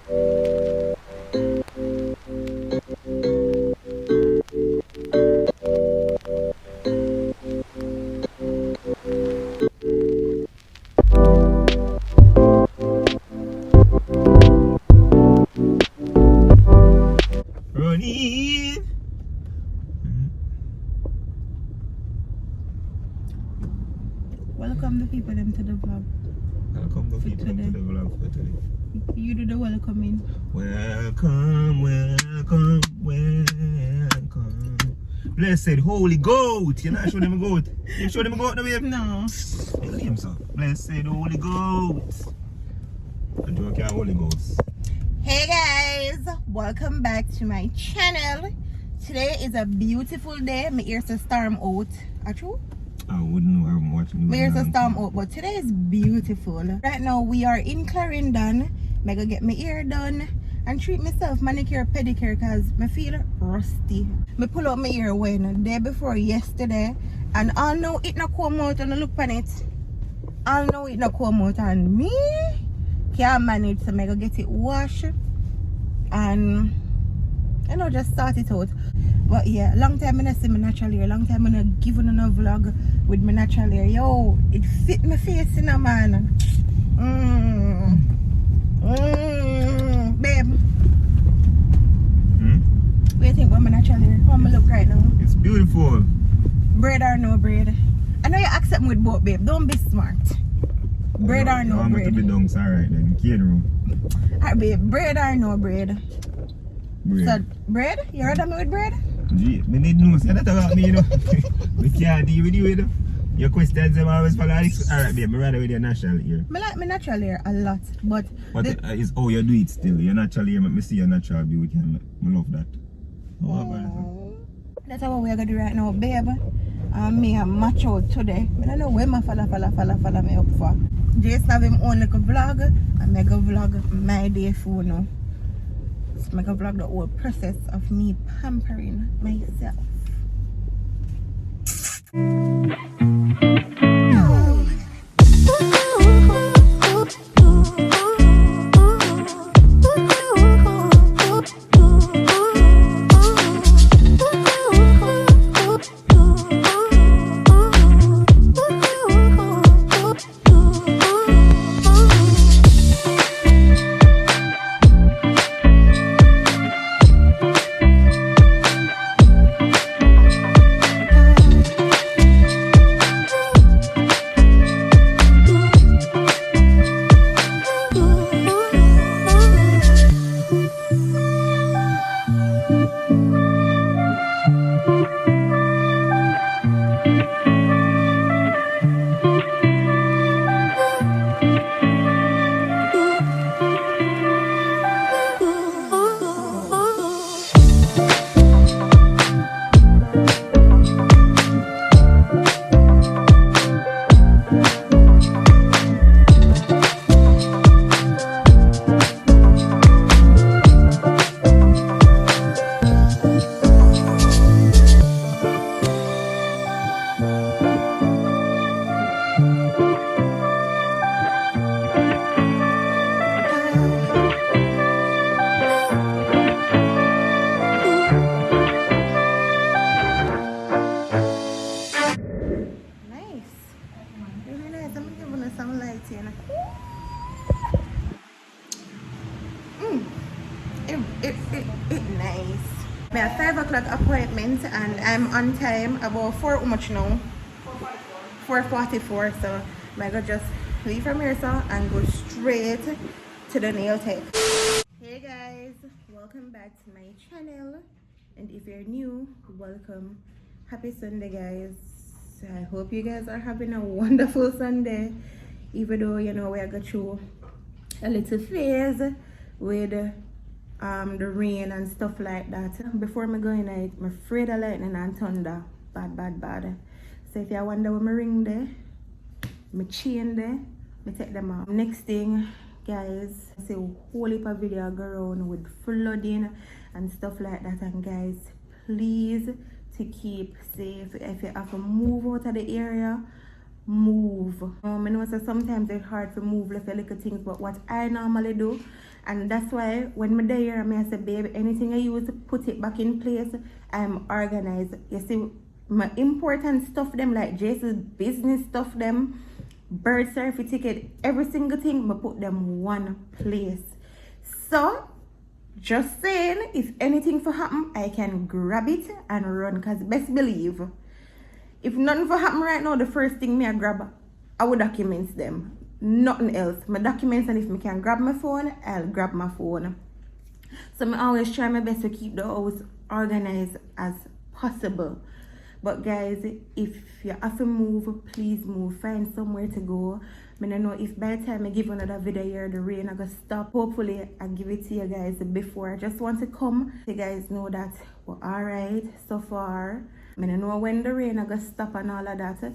Welcome the people them to the vlog. Welcome the people them to the vlog for today. You do the welcoming. Welcome, welcome, welcome. Blessed Holy Goat. You're not showing them a goat. You show them a goat now, babe? No. Tell him so. Blessed Holy Goat. I joke your Holy Ghost. Hey guys, welcome back to my channel. Today is a beautiful day. My ears a storm out. True? I wouldn't know. I'm watching. My ears a storm out, but today is beautiful. Right now we are in Clarendon. I'm gonna get my ear done and treat myself manicure pedicure because I feel rusty. I pull out my ear when the day before yesterday, and I know it not come out and I look on it. I know it not come out and me can't manage, so I'm gonna get it washed and you know just start it out. But yeah, long time I not see my natural hair, long time I not give on a vlog with my natural hair. Yo, it fit my face in a man. Babe. What do you think about my natural hair? How I look right now? It's beautiful. Braid or no braid? I know you accept me with both, babe. Don't be smart. Braid or no braid? I'm to be done, alright then. Kid room. Alright, babe. Braid or no braid? Braid. So, braid? You heard of me with braid? Gee, me need to know, say that about me, you know. We can't deal with you, you know. Your questions them always follow this. Alright, babe, I'm rather with your natural hair. I like my natural hair a lot, but it's how you do it still. Your natural hair, make me see your natural beauty, and I love that. That's what we're gonna do right now, babe. Me a match out today. I don't know where my follow me up for. Jason have him own like a vlog, and make a vlog my day for now. So make a vlog the whole process of me pampering myself. Nice. I have 5 o'clock appointment and I'm on time about 4 how much now? 4:44. So I gotta just leave from here so and go straight to the nail tech. Hey guys, welcome back to my channel, and if you're new, welcome. Happy Sunday guys. I hope you guys are having a wonderful Sunday, even though you know we are going through a little phase with the rain and stuff like that. Before me going out, I'm afraid of lightning and thunder. Bad. So if you wonder where my ring there, my chain there, I take them off. Next thing guys, I see a whole heap of video go around with flooding and stuff like that, and guys, please to keep safe. If you have to move out of the area, move. I know so sometimes it's hard to move like little things, but what I normally do, And that's why when me there, I say, babe, anything I use, put it back in place. I'm organized. You see, my important stuff them, like Jason's business stuff them, birth certificate, every single thing, I put them one place. So, just saying, if anything for happen, I can grab it and run. Cause best believe, if nothing for happen right now, the first thing me I grab, our documents them. Nothing else. My documents, and if me can grab my phone, I'll grab my phone. So I always try my best to keep the house organized as possible. But guys, if you have to move, please move. Find somewhere to go. I don't know if by the time I give another video here, the rain are gonna stop. Hopefully, I give it to you guys before. I just want to come. You guys know that we're alright so far. I don't know when the rain are gonna stop and all of that.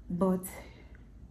But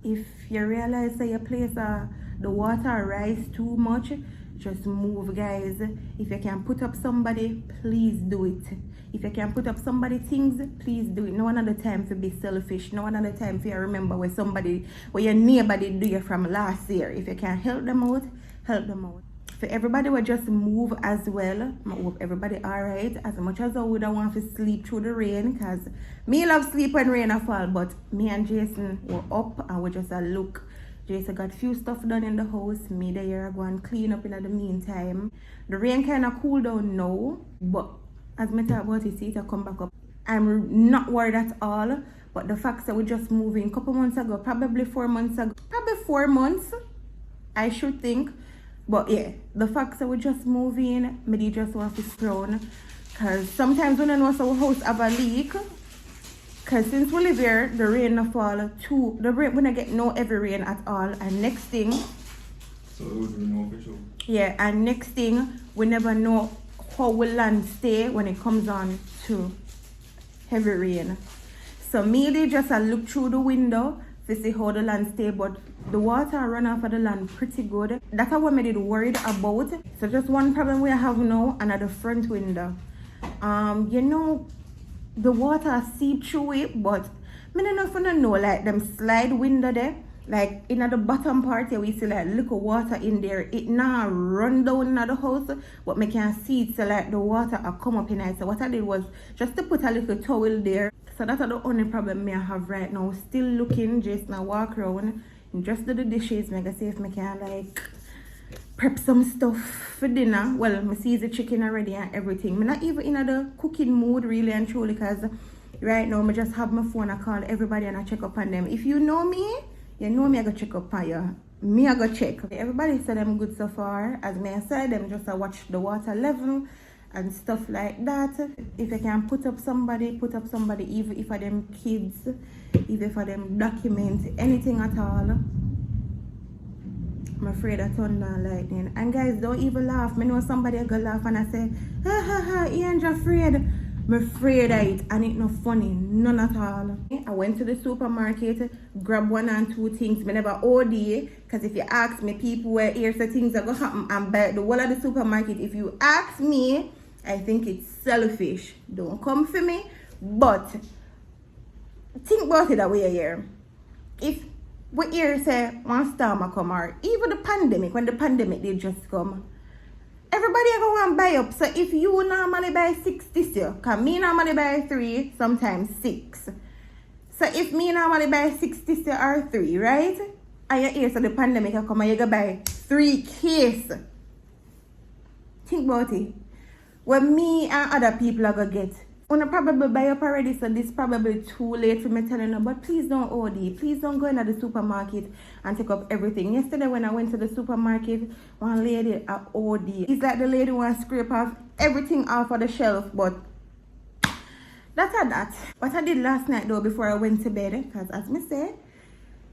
if you realize that your place the water rise too much, just move, guys. If you can put up somebody, please do it. If you can put up somebody things, please do it. No another time to be selfish. No another time for you remember where your neighbor did do you from last year. If you can help them out, help them out. For everybody will just move as well. I hope everybody alright. As much as I would want to sleep through the rain, because me love sleep when rain fall, but me and Jason were up and we just look. Jason got few stuff done in the house. Me there go and clean up in the meantime. The rain kind of cool down now, but as me talk about it, it'll come back up. I'm not worried at all, but the fact that we just moving a couple months ago, probably 4 months ago, probably 4 months, I should think. But yeah, the fact that we just moving, me just want to frown. Because sometimes when I know our house have a leak, because since we live here, the rain no fall too. The rain, we don't get no heavy rain at all. And next thing, so it would be no for sure. Yeah, and next thing, we never know how will land stay when it comes on to heavy rain. So me they just look through the window to see how the land stay, but the water run off of the land pretty good. That's what I did worried about. So just one problem we have now, and at the front window. You know, the water seep through it, but I don't know if you know, like them slide window there. Like in the bottom part here, we see like little water in there. It now run down in the house, but me can see it, so like the water come up in it. So what I did was just to put a little towel there. So that's the only problem me I have right now. Still looking, just now walk around and just do the dishes. Me see if me can like prep some stuff for dinner. Well, me see the chicken already and everything. Me not even in the cooking mood really and truly, because right now me just have my phone. I call everybody and I check up on them. If you know me, you know me I go check up on you. Me I go check. Everybody said I'm good so far. As me I said, them just watch the water level and stuff like that. If you can put up somebody, even if for them kids, even for them documents, anything at all. I'm afraid I turned on lightning. And guys, don't even laugh. I know somebody go laugh and I say, ha ha ha, you ain't afraid. I'm afraid of it, and it's not funny, none at all. I went to the supermarket, grabbed 1 and 2 things. I never OD, because if you ask me, people where here so things are going to happen and buy the whole of the supermarket. If you ask me, I think it's selfish. Don't come for me, but think about it that way here. If we hear say one storm come, or even the pandemic, when the pandemic did just come, everybody are going to buy up. So if you normally buy 6 this year, because me normally buy 3, sometimes 6. So if me normally buy 6 this year or 3, right? And you hear so the pandemic come and you go buy 3 cases. Think about it. When me and other people are going to get, when I probably buy up already, so this probably too late for me telling you, but please don't OD. Please don't go into the supermarket and take up everything. Yesterday when I went to the supermarket, one lady at OD. It's like the lady wants to scrape off everything off of the shelf, but that's that. What I did last night though before I went to bed, because as me say,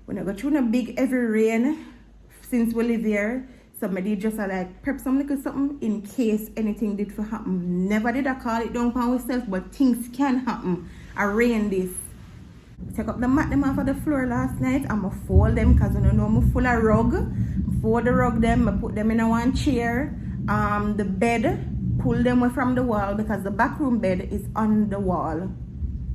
when I go through a big heavy rain, since we live here, somebody just like prep some little something in case anything did for happen. Never did I call it down for myself, but things can happen. I rain this. Take up the mat them off of the floor last night. I'ma fold them because I don't know I'm full of rug. Fold the rug them, I put them in a one chair. The bed, pull them away from the wall because the back room bed is on the wall.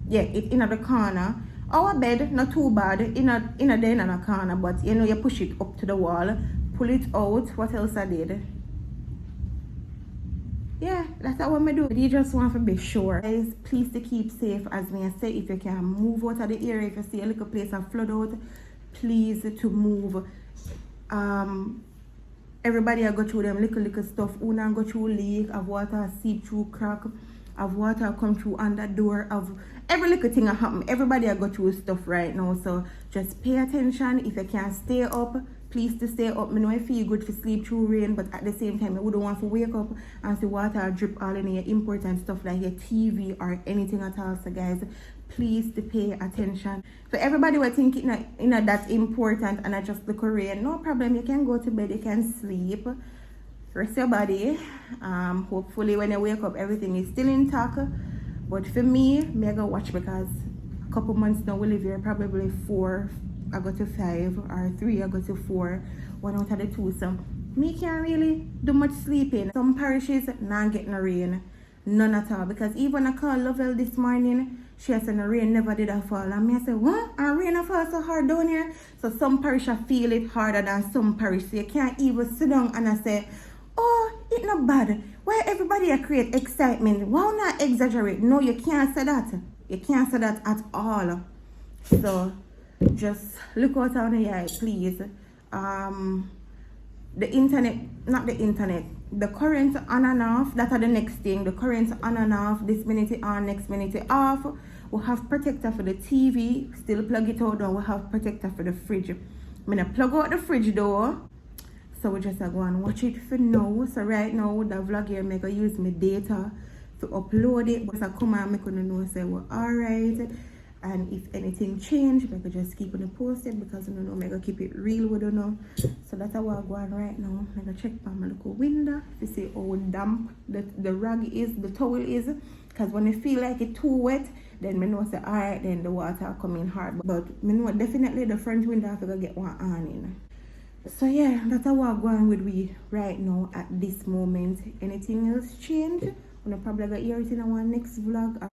Yeah, it's in the corner. Our bed, not too bad, in a corner, but you know you push it up to the wall. Pull it out. What else I did? yeah, that's what I do. But you just want to be sure. Guys, please to keep safe. As me say, if you can move out of the area, if you see a little place of flood out, please to move. Everybody I go through them little stuff. Una go through leak, have water seep through crack, have water come through under door, of every little thing that happen. Everybody I go through stuff right now. So just pay attention. If you can stay up, please to stay up. I know I feel good to sleep through rain, but at the same time I wouldn't want to wake up and see water drip all in your important stuff like your TV or anything at all. So guys, please to pay attention. So everybody will think that's important and I just look rain. No problem, you can go to bed, you can sleep, rest your body. Hopefully when you wake up everything is still intact. But for me, I go watch because a couple months now we live here, probably 4 I go to 5 or 3 I go to 4, 1 out of the 2. So me can't really do much sleeping. Some parishes not getting rain, none at all, because even I called Lovell this morning, she said the rain never did a fall, and me I said what? And rain a fall so hard down here? So some parish I feel it harder than some parish, so you can't even sit down and I say, oh, it's not bad. Why everybody create excitement? Why not exaggerate? No, you can't say that. You can't say that at all. So just look out on the eye, please. The internet, not the internet, the current on and off, that are the next thing. The current on and off, this minute on, next minute off. We have protector for the TV, still plug it out down. We have protector for the fridge. I'm gonna plug out the fridge door. So we just go and watch it for now. So right now, the vlog here, I'm gonna use my data to upload it. But I come and make you know, say we're alright. And if anything change, I could just keep on it posted because you know, I'm gonna keep it real with you know. So that's how I'm going right now. I'm gonna check by my little window to see how damp the rag is, the towel is. Because when I feel like it's too wet, then I know say alright, then the water coming hard. But I know definitely the front window I have to get one on in. So yeah, that's how I'm going with we right now at this moment. Anything else change? I'm probably gonna hear it in our next vlog.